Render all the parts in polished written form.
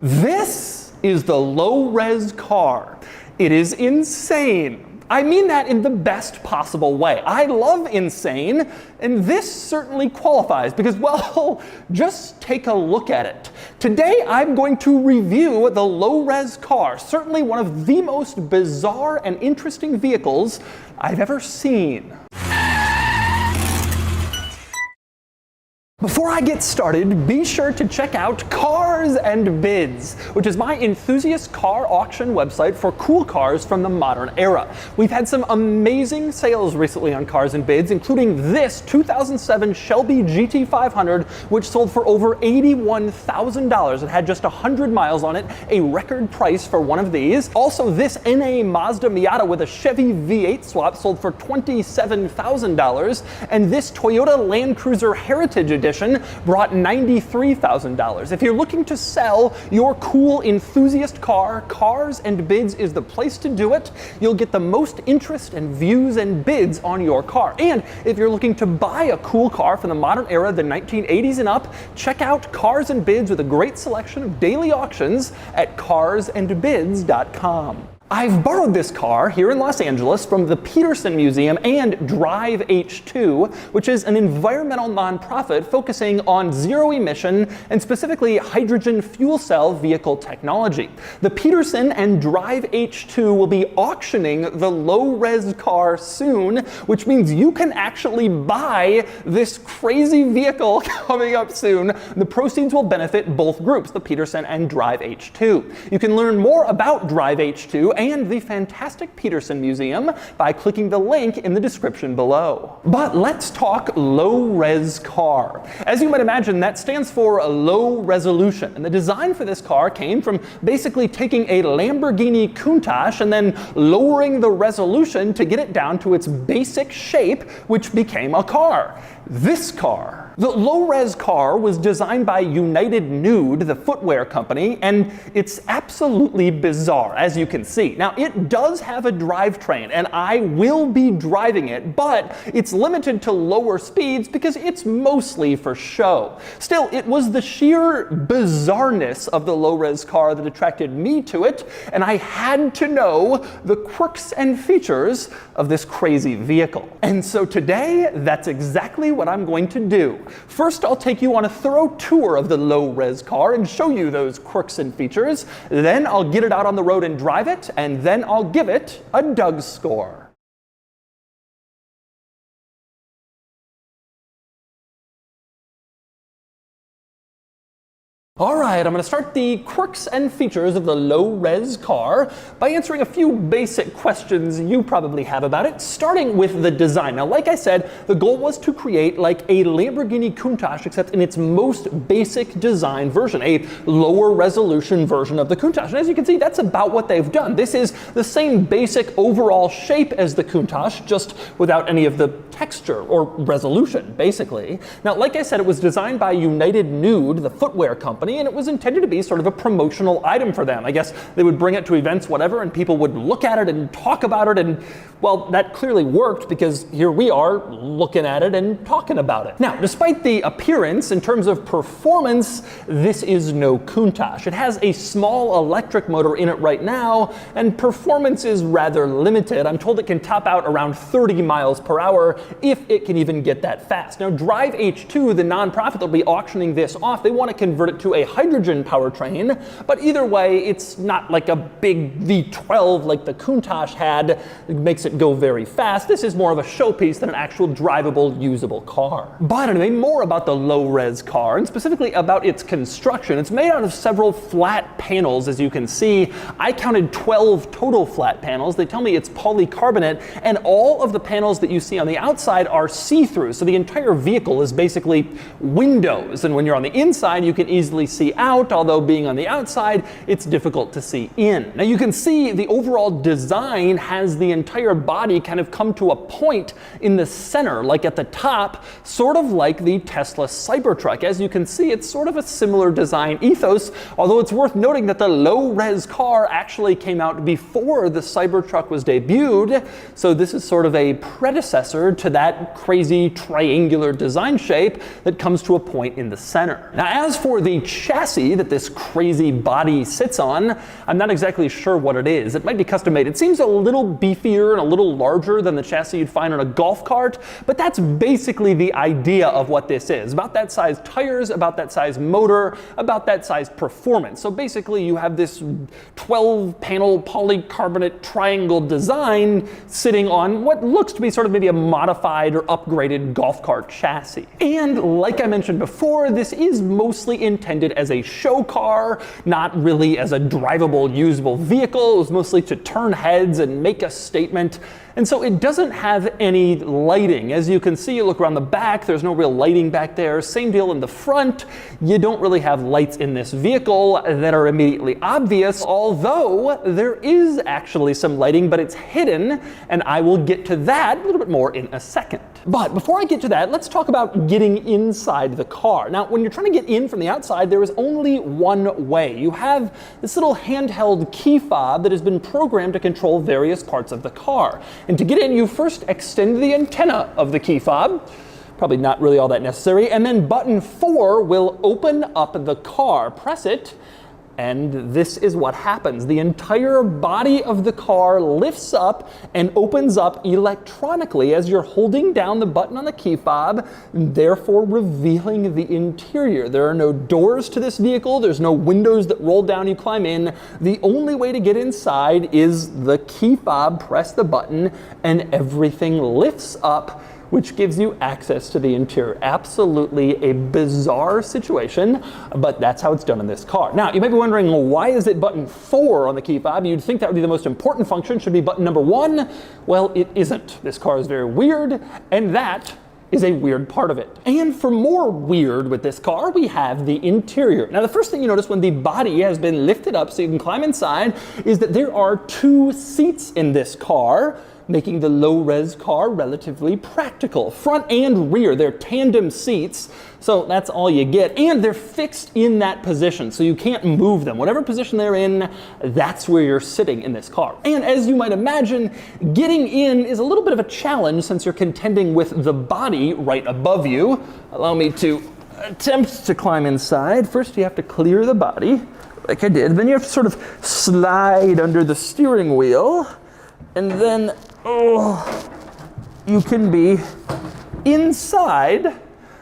This is the low-res car. It is insane. I mean that in the best possible way. I love insane, and this certainly qualifies because, well, just take a look at it. Today I'm going to review the low-res car, certainly one of the most bizarre and interesting vehicles I've ever seen. Before I get started, be sure to check out Cars and Bids, which is my enthusiast car auction website for cool cars from the modern era. We've had some amazing sales recently on Cars and Bids, including this 2007 Shelby GT500, which sold for over $81,000. It had just 100 miles on it, a record price for one of these. Also, this NA Mazda Miata with a Chevy V8 swap sold for $27,000, and this Toyota Land Cruiser Heritage Edition brought $93,000. If you're looking to sell your cool enthusiast car, Cars and Bids is the place to do it. You'll get the most interest and views and bids on your car. And if you're looking to buy a cool car from the modern era, the 1980s and up, check out Cars and Bids with a great selection of daily auctions at carsandbids.com. I've borrowed this car here in Los Angeles from the Petersen Museum and Drive H2, which is an environmental nonprofit focusing on zero emission and specifically hydrogen fuel cell vehicle technology. The Petersen and Drive H2 will be auctioning the low-res car soon, which means you can actually buy this crazy vehicle coming up soon. The proceeds will benefit both groups, the Petersen and Drive H2. You can learn more about Drive H2 and the fantastic Petersen Museum by clicking the link in the description below. But let's talk low-res car. As you might imagine, that stands for low resolution, and the design for this car came from basically taking a Lamborghini Countach and then lowering the resolution to get it down to its basic shape, which became a car. This car. The low-res car was designed by United Nude, the footwear company, and it's absolutely bizarre, as you can see. Now, it does have a drivetrain, and I will be driving it, but it's limited to lower speeds because it's mostly for show. Still, it was the sheer bizarreness of the low-res car that attracted me to it, and I had to know the quirks and features of this crazy vehicle. And so today, that's exactly what I'm going to do. First, I'll take you on a thorough tour of the low-res car and show you those quirks and features. Then I'll get it out on the road and drive it, and then I'll give it a Doug score. Alright, I'm going to start the quirks and features of the low-res car by answering a few basic questions you probably have about it, starting with the design. Now, like I said, the goal was to create like a Lamborghini Countach, except in its most basic design version, a lower resolution version of the Countach. And as you can see, that's about what they've done. This is the same basic overall shape as the Countach, just without any of the texture or resolution, basically. Now, like I said, it was designed by United Nude, the footwear company, and it was intended to be sort of a promotional item for them. I guess they would bring it to events, whatever, and people would look at it and talk about it, and well, that clearly worked because here we are looking at it and talking about it. Now, despite the appearance, in terms of performance, this is no Countach. It has a small electric motor in it right now, and performance is rather limited. I'm told it can top out around 30 miles per hour if it can even get that fast. Now, Drive H2, the nonprofit that'll be auctioning this off, they want to convert it to a hydrogen powertrain, but either way, it's not like a big V12 like the Countach had. It makes it go very fast. This is more of a showpiece than an actual drivable, usable car. But anyway, more about the low-res car, and specifically about its construction. It's made out of several flat panels, as you can see. I counted 12 total flat panels. They tell me it's polycarbonate, and all of the panels that you see on the outside are see-through, so the entire vehicle is basically windows, and when you're on the inside, you can easily see out, although being on the outside, it's difficult to see in. Now you can see the overall design has the entire body kind of come to a point in the center, like at the top, sort of like the Tesla Cybertruck. As you can see, it's sort of a similar design ethos, although it's worth noting that the low-res car actually came out before the Cybertruck was debuted, so this is sort of a predecessor to that crazy triangular design shape that comes to a point in the center. Now, as for the chassis that this crazy body sits on, I'm not exactly sure what it is. It might be custom made. It seems a little beefier and a little larger than the chassis you'd find on a golf cart, but that's basically the idea of what this is. About that size tires, about that size motor, about that size performance. So basically you have this 12-panel polycarbonate triangle design sitting on what looks to be sort of maybe a modified or upgraded golf cart chassis. And like I mentioned before, this is mostly intended as a show car, not really as a drivable, usable vehicle. It was mostly to turn heads and make a statement. And so it doesn't have any lighting. As you can see, you look around the back, there's no real lighting back there. Same deal in the front. You don't really have lights in this vehicle that are immediately obvious, although there is actually some lighting, but it's hidden, and I will get to that a little bit more in a second. But before I get to that, let's talk about getting inside the car. Now, when you're trying to get in from the outside, there is only one way. You have this little handheld key fob that has been programmed to control various parts of the car. And to get in, you first extend the antenna of the key fob, probably not really all that necessary, and then button 4 will open up the car. Press it, and this is what happens. The entire body of the car lifts up and opens up electronically as you're holding down the button on the key fob, therefore revealing the interior. There are no doors to this vehicle. There's no windows that roll down, you climb in. The only way to get inside is the key fob, press the button, and everything lifts up, which gives you access to the interior. Absolutely a bizarre situation, but that's how it's done in this car. Now, you might be wondering, well, why is it button 4 on the key fob? You'd think that would be the most important function, should be button number 1. Well, it isn't. This car is very weird, and that is a weird part of it. And for more weird with this car, we have the interior. Now, the first thing you notice when the body has been lifted up so you can climb inside is that there are 2 seats in this car, making the low-res car relatively practical. Front and rear, they're tandem seats, so that's all you get. And they're fixed in that position, so you can't move them. Whatever position they're in, that's where you're sitting in this car. And as you might imagine, getting in is a little bit of a challenge since you're contending with the body right above you. Allow me to attempt to climb inside. First, you have to clear the body, like I did. Then you have to sort of slide under the steering wheel, and then you can be inside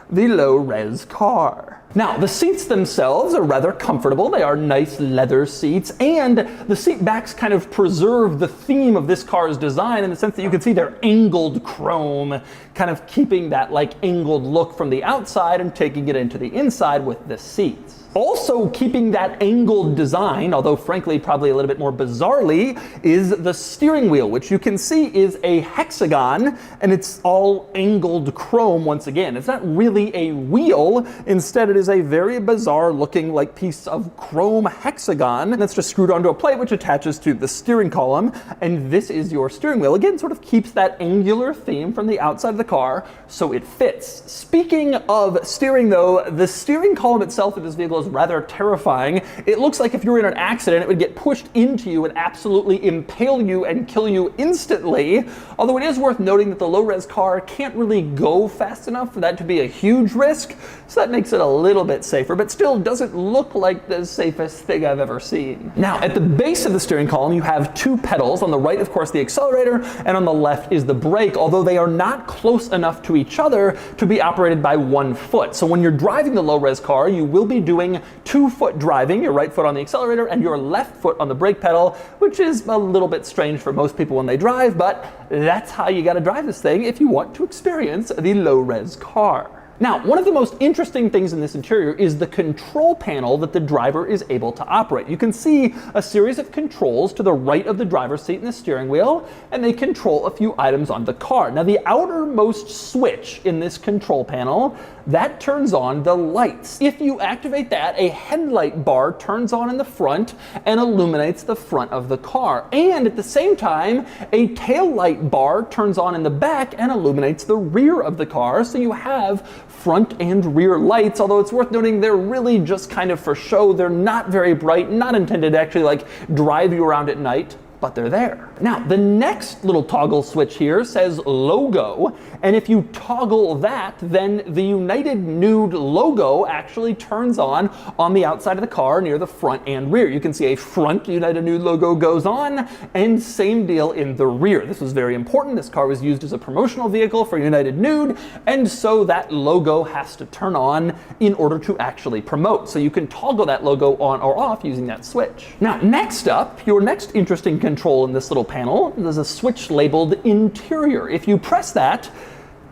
the low-res car. Now, the seats themselves are rather comfortable. They are nice leather seats, and the seat backs kind of preserve the theme of this car's design in the sense that you can see they're angled chrome, kind of keeping that like angled look from the outside and taking it into the inside with the seats. Also keeping that angled design, although frankly probably a little bit more bizarrely, is the steering wheel, which you can see is a hexagon, and it's all angled chrome once again. It's not really a wheel. Instead, it is a very bizarre looking like piece of chrome hexagon that's just screwed onto a plate which attaches to the steering column, and this is your steering wheel. Again, sort of keeps that angular theme from the outside of the car, so it fits. Speaking of steering though, the steering column itself of this vehicle is rather terrifying. It looks like if you were in an accident, it would get pushed into you and absolutely impale you and kill you instantly. Although it is worth noting that the low-res car can't really go fast enough for that to be a huge risk, so that makes it a little bit safer, but still doesn't look like the safest thing I've ever seen. Now, at the base of the steering column, you have 2 pedals. On the right, of course, the accelerator, and on the left is the brake, although they are not close enough to each other to be operated by 1 foot. So when you're driving the low-res car, you will be doing 2-foot driving, your right foot on the accelerator and your left foot on the brake pedal, which is a little bit strange for most people when they drive, but that's how you gotta drive this thing if you want to experience the low-res car. Now, one of the most interesting things in this interior is the control panel that the driver is able to operate. You can see a series of controls to the right of the driver's seat and the steering wheel, and they control a few items on the car. Now, the outermost switch in this control panel, that turns on the lights. If you activate that, a headlight bar turns on in the front and illuminates the front of the car. And at the same time, a tail light bar turns on in the back and illuminates the rear of the car. So you have front and rear lights, although it's worth noting they're really just kind of for show. They're not very bright, not intended to actually like drive you around at night. but they're there. Now, the next little toggle switch here says logo, and if you toggle that, then the United Nude logo actually turns on the outside of the car near the front and rear. You can see a front United Nude logo goes on, and same deal in the rear. This was very important. This car was used as a promotional vehicle for United Nude, and so that logo has to turn on in order to actually promote. So you can toggle that logo on or off using that switch. Now, next up, your next interesting control in this little panel, there's a switch labeled interior. If you press that,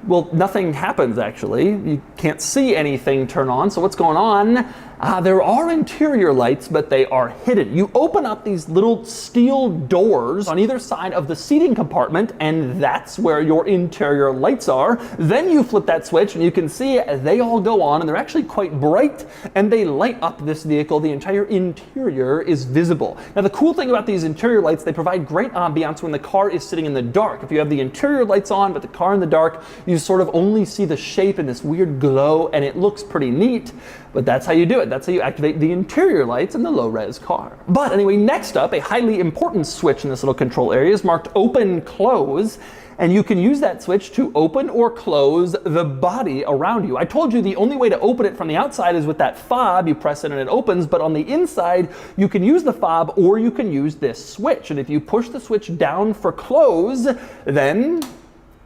well, nothing happens actually. You can't see anything turn on. So what's going on? There are interior lights, but they are hidden. You open up these little steel doors on either side of the seating compartment, and that's where your interior lights are. Then you flip that switch, and you can see they all go on, and they're actually quite bright, and they light up this vehicle. The entire interior is visible. Now, the cool thing about these interior lights, they provide great ambiance when the car is sitting in the dark. If you have the interior lights on, but the car in the dark, you sort of only see the shape in this weird glow, and it looks pretty neat. But that's how you do it. That's how you activate the interior lights in the low-res car. But anyway, next up, a highly important switch in this little control area is marked open close. And you can use that switch to open or close the body around you. I told you the only way to open it from the outside is with that fob. You press it and it opens, but on the inside, you can use the fob or you can use this switch. And if you push the switch down for close, then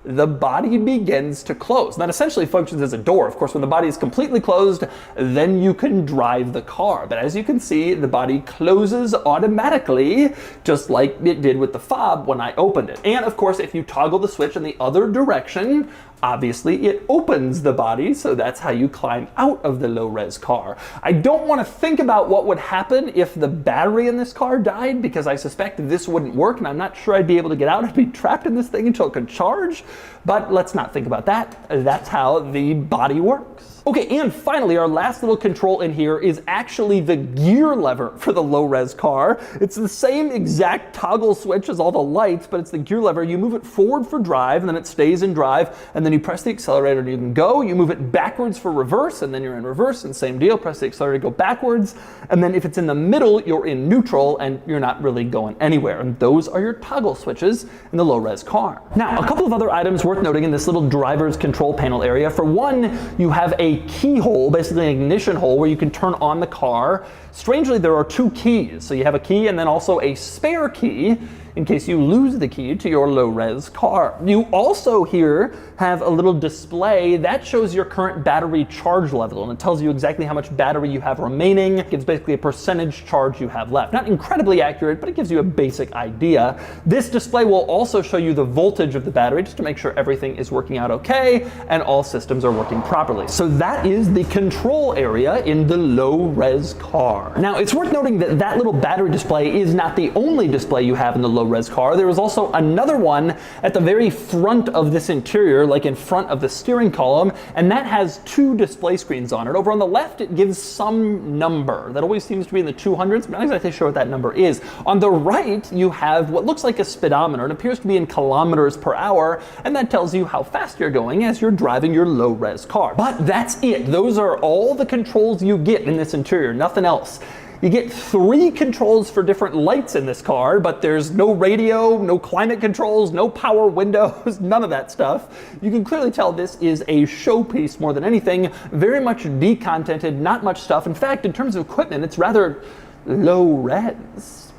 the body begins to close. That essentially functions as a door. Of course, when the body is completely closed, then you can drive the car. But as you can see, the body closes automatically, just like it did with the fob when I opened it. And of course, if you toggle the switch in the other direction, obviously it opens the body, so that's how you climb out of the low-res car. I don't want to think about what would happen if the battery in this car died, because I suspect this wouldn't work, and I'm not sure I'd be able to get out. I'd be trapped in this thing until it could charge, but let's not think about that. That's how the body works. Okay, and finally, our last little control in here is actually the gear lever for the low-res car. It's the same exact toggle switch as all the lights, but it's the gear lever. You move it forward for drive, and then it stays in drive, and then you press the accelerator and you can go. You move it backwards for reverse, and then you're in reverse, and same deal, press the accelerator, go backwards, and then if it's in the middle, you're in neutral, and you're not really going anywhere. And those are your toggle switches in the low-res car. Now, a couple of other items worth noting in this little driver's control panel area. For one, you have a keyhole, basically an ignition hole, where you can turn on the car. Strangely, there are two keys. So you have a key and then also a spare key in case you lose the key to your low-res car. You also here have a little display that shows your current battery charge level, and it tells you exactly how much battery you have remaining. It's basically a percentage charge you have left. Not incredibly accurate, but it gives you a basic idea. This display will also show you the voltage of the battery, just to make sure everything is working out okay and all systems are working properly. So that is the control area in the low-res car. Now, it's worth noting that that little battery display is not the only display you have in the low-res car. There is also another one at the very front of this interior, like in front of the steering column, and that has two display screens on it. Over on the left, it gives some number that always seems to be in the 200s, but I'm not exactly sure what that number is. On the right, you have what looks like a speedometer. It appears to be in kilometers per hour, and that tells you how fast you're going as you're driving your low-res car. But that's it. Those are all the controls you get in this interior, nothing else. You get 3 controls for different lights in this car, but there's no radio, no climate controls, no power windows, none of that stuff. You can clearly tell this is a showpiece more than anything, very much decontented, not much stuff. In fact, in terms of equipment, it's rather low res.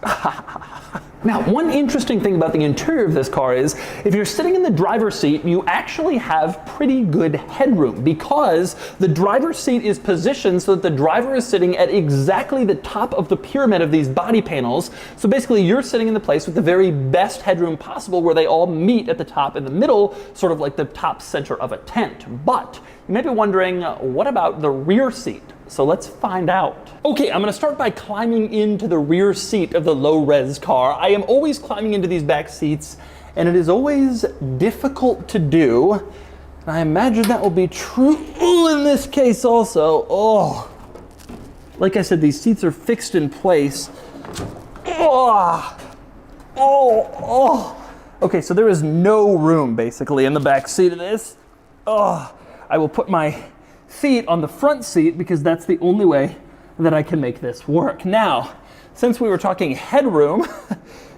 Now, one interesting thing about the interior of this car is if you're sitting in the driver's seat, you actually have pretty good headroom because the driver's seat is positioned so that the driver is sitting at exactly the top of the pyramid of these body panels. So basically, you're sitting in the place with the very best headroom possible where they all meet at the top in the middle, sort of like the top center of a tent. But you may be wondering, what about the rear seat? So let's find out. Okay, I'm gonna start by climbing into the rear seat of the low-res car. I am always climbing into these back seats, and it is always difficult to do. And I imagine that will be true in this case also. Oh, like I said, these seats are fixed in place. Okay, so there is no room basically in the back seat of this. I will put my feet on the front seat because that's the only way that I can make this work. Now, since we were talking headroom,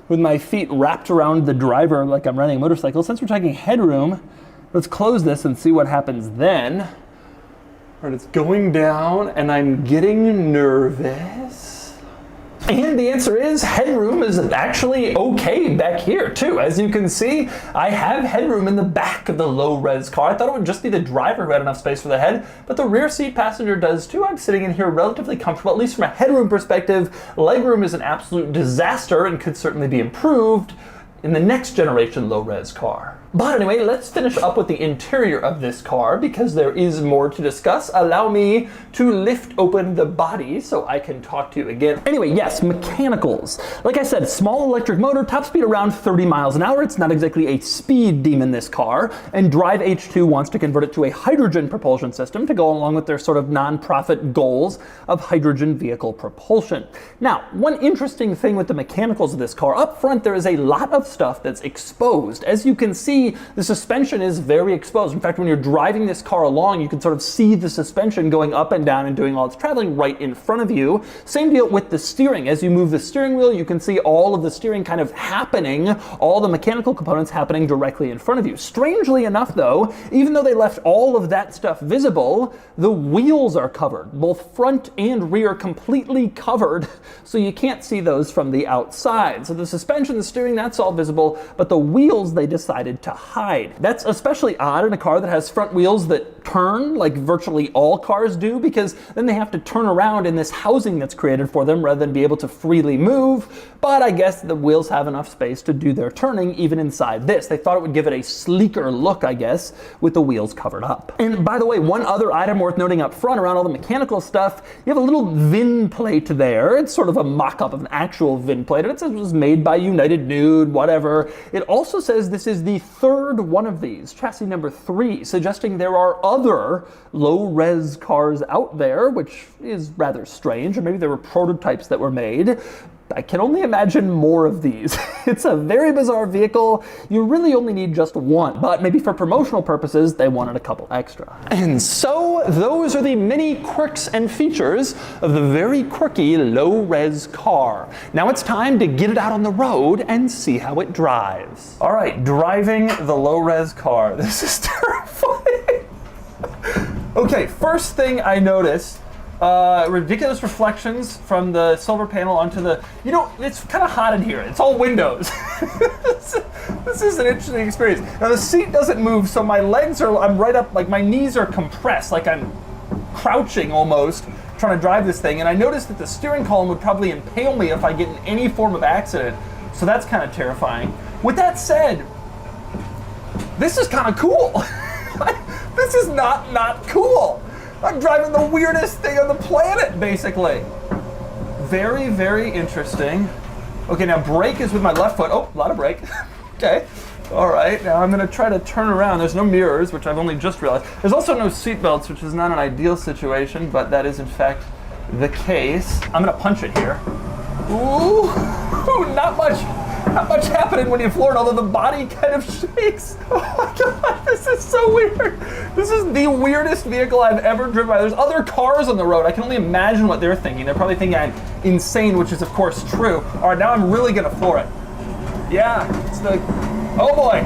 with my feet wrapped around the driver like I'm riding a motorcycle. Since we're talking headroom, let's close this and see what happens then. All right, it's going down and I'm getting nervous. And the answer is headroom is actually okay back here too. As you can see, I have headroom in the back of the low-res car. I thought it would just be the driver who had enough space for the head, but the rear seat passenger does too. I'm sitting in here relatively comfortable, at least from a headroom perspective. Legroom is an absolute disaster and could certainly be improved in the next generation low-res car. But anyway, let's finish up with the interior of this car because there is more to discuss. Allow me to lift open the body so I can talk to you again. Anyway, yes, mechanicals. Like I said, small electric motor, top speed around 30 miles an hour. It's not exactly a speed demon, this car. And Drive H2 wants to convert it to a hydrogen propulsion system to go along with their sort of non-profit goals of hydrogen vehicle propulsion. Now, one interesting thing with the mechanicals of this car, up front there is a lot of stuff that's exposed. As you can see, the suspension is very exposed. In fact, when you're driving this car along, you can sort of see the suspension going up and down and doing all its traveling right in front of you. Same deal with the steering. As you move the steering wheel, you can see all of the steering kind of happening, all the mechanical components happening directly in front of you. Strangely enough though, even though they left all of that stuff visible, the wheels are covered, both front and rear completely covered, so you can't see those from the outside. So the suspension, the steering, that's all visible, but the wheels they decided to hide. That's especially odd in a car that has front wheels that turn like virtually all cars do, because then they have to turn around in this housing that's created for them rather than be able to freely move. But I guess the wheels have enough space to do their turning even inside this. They thought it would give it a sleeker look, I guess, with the wheels covered up. And by the way, one other item worth noting up front around all the mechanical stuff, you have a little VIN plate there. It's sort of a mock-up of an actual VIN plate. And it says it was made by United Nude, whatever. It also says this is the third one of these, chassis number 3, suggesting there are other low-res cars out there, which is rather strange, or maybe there were prototypes that were made. I can only imagine more of these. It's a very bizarre vehicle. You really only need just one, but maybe for promotional purposes, they wanted a couple extra. And so those are the many quirks and features of the very quirky low-res car. Now it's time to get it out on the road and see how it drives. All right, driving the low-res car. This is terrifying. Okay, first thing I notice, ridiculous reflections from the silver panel onto the, you know, it's kind of hot in here. It's all windows. This is an interesting experience. Now the seat doesn't move, so my legs are, I'm right up, like my knees are compressed, like I'm crouching almost, trying to drive this thing. And I noticed that the steering column would probably impale me if I get in any form of accident. So that's kind of terrifying. With that said, this is kind of cool. This is not cool. I'm driving the weirdest thing on the planet, basically. Very, very interesting. Okay, now brake is with my left foot. Oh, a lot of brake. Okay. All right, now I'm gonna try to turn around. There's no mirrors, which I've only just realized. There's also no seat belts, which is not an ideal situation, but that is in fact the case. I'm gonna punch it here. Ooh, not much happening when you floor it, although the body kind of shakes. Oh my God, this is so weird. This is the weirdest vehicle I've ever driven by. There's other cars on the road. I can only imagine what they're thinking. They're probably thinking I'm insane, which is of course true. All right, now I'm really gonna floor it. Yeah, it's the, oh boy.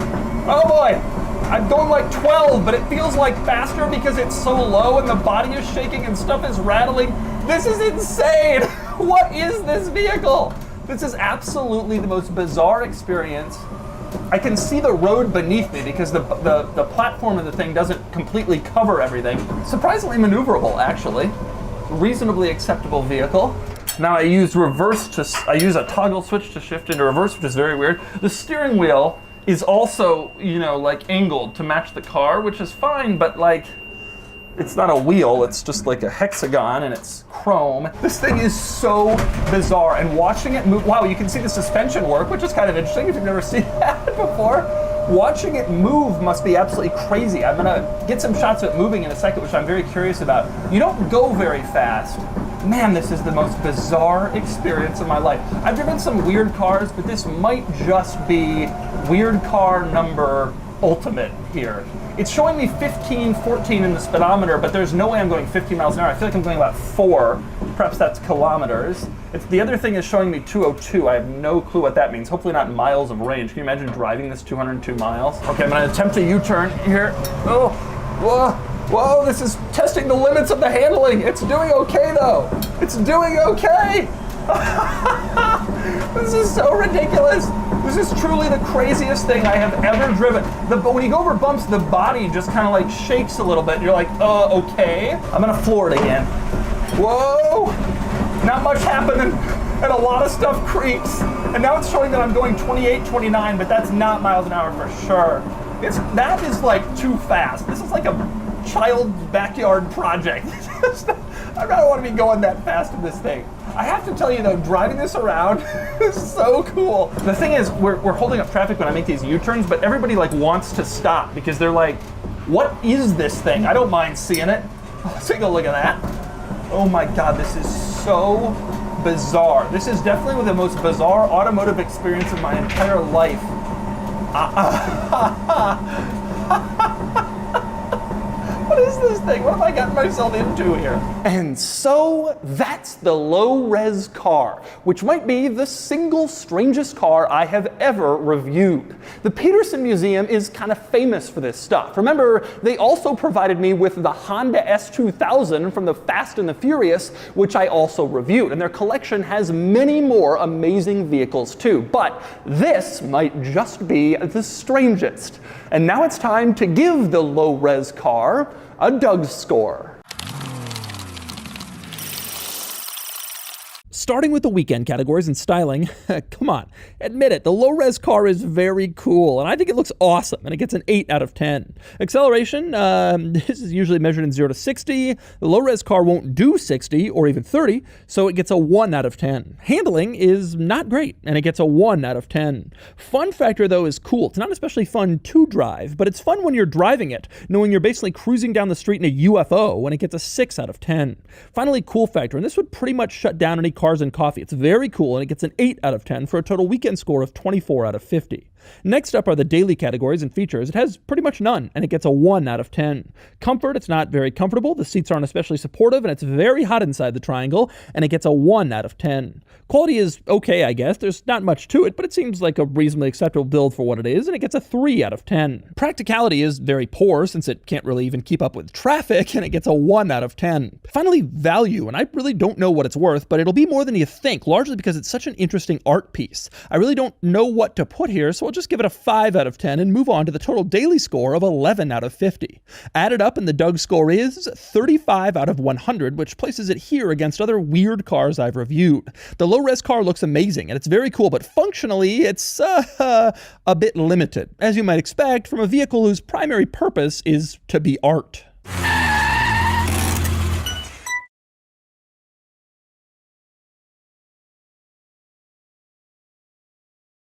I'm going like 12, but it feels like faster because it's so low and the body is shaking and stuff is rattling. This is insane. What is this vehicle? This is absolutely the most bizarre experience. I can see the road beneath me because the platform of the thing doesn't completely cover everything. Surprisingly maneuverable, actually. Reasonably acceptable vehicle. Now I use a toggle switch to shift into reverse, which is very weird. The steering wheel is also, you know, like angled to match the car, which is fine, but like, it's not a wheel, it's just like a hexagon and it's chrome. This thing is so bizarre, and watching it move, wow, you can see the suspension work, which is kind of interesting if you've never seen that before. Watching it move must be absolutely crazy. I'm gonna get some shots of it moving in a second, which I'm very curious about. You don't go very fast. Man, this is the most bizarre experience of my life. I've driven some weird cars, but this might just be weird car number ultimate here. It's showing me 15, 14 in the speedometer, but there's no way I'm going 15 miles an hour. I feel like I'm going about 4, perhaps that's kilometers. The other thing is showing me 202. I have no clue what that means. Hopefully not miles of range. Can you imagine driving this 202 miles? Okay, I'm gonna attempt a U-turn here. Oh, whoa, whoa, this is testing the limits of the handling. It's doing okay though. It's doing okay. This is so ridiculous. This is truly the craziest thing I have ever driven. But when you go over bumps, the body just kind of like shakes a little bit. And you're like, okay. I'm gonna floor it again. Whoa, not much happening. And a lot of stuff creaks. And now it's showing that I'm going 28, 29, but that's not miles an hour for sure. That is like too fast. This is like a child's backyard project. I don't want to be going that fast in this thing. I have to tell you though, driving this around is so cool. The thing is, we're holding up traffic when I make these U-turns, but everybody like wants to stop because they're like, what is this thing? I don't mind seeing it. Let's take a look at that. Oh my God, this is so bizarre. This is definitely the most bizarre automotive experience of my entire life. What is this thing? What have I gotten myself into here? And so that's the low-res car, which might be the single strangest car I have ever reviewed. The Petersen Museum is kind of famous for this stuff. Remember, they also provided me with the Honda S2000 from the Fast and the Furious, which I also reviewed, and their collection has many more amazing vehicles too. But this might just be the strangest. And now it's time to give the low-res car a Doug score. Starting with the weekend categories and styling, come on, admit it, the low-res car is very cool, and I think it looks awesome, and it gets an 8 out of 10. Acceleration, this is usually measured in 0 to 60. The low-res car won't do 60 or even 30, so it gets a 1 out of 10. Handling is not great, and it gets a 1 out of 10. Fun factor, though, is cool. It's not especially fun to drive, but it's fun when you're driving it, knowing you're basically cruising down the street in a UFO, when it gets a 6 out of 10. Finally, cool factor, and this would pretty much shut down any Cars and Coffee. It's very cool, and it gets an 8 out of 10 for a total weekend score of 24 out of 50. Next up are the daily categories and features. It has pretty much none, and it gets a 1 out of 10. Comfort, it's not very comfortable. The seats aren't especially supportive, and it's very hot inside the triangle, and it gets a 1 out of 10. Quality is okay, I guess. There's not much to it, but it seems like a reasonably acceptable build for what it is, and it gets a 3 out of 10. Practicality is very poor, since it can't really even keep up with traffic, and it gets a 1 out of 10. Finally, value, and I really don't know what it's worth, but it'll be more than you think, largely because it's such an interesting art piece. I really don't know what to put here, so I'll just give it a 5 out of 10 and move on to the total daily score of 11 out of 50. Added up, and the Doug score is 35 out of 100, which places it here against other weird cars I've reviewed. The low-res car looks amazing, and it's very cool, but functionally, it's a bit limited, as you might expect from a vehicle whose primary purpose is to be art.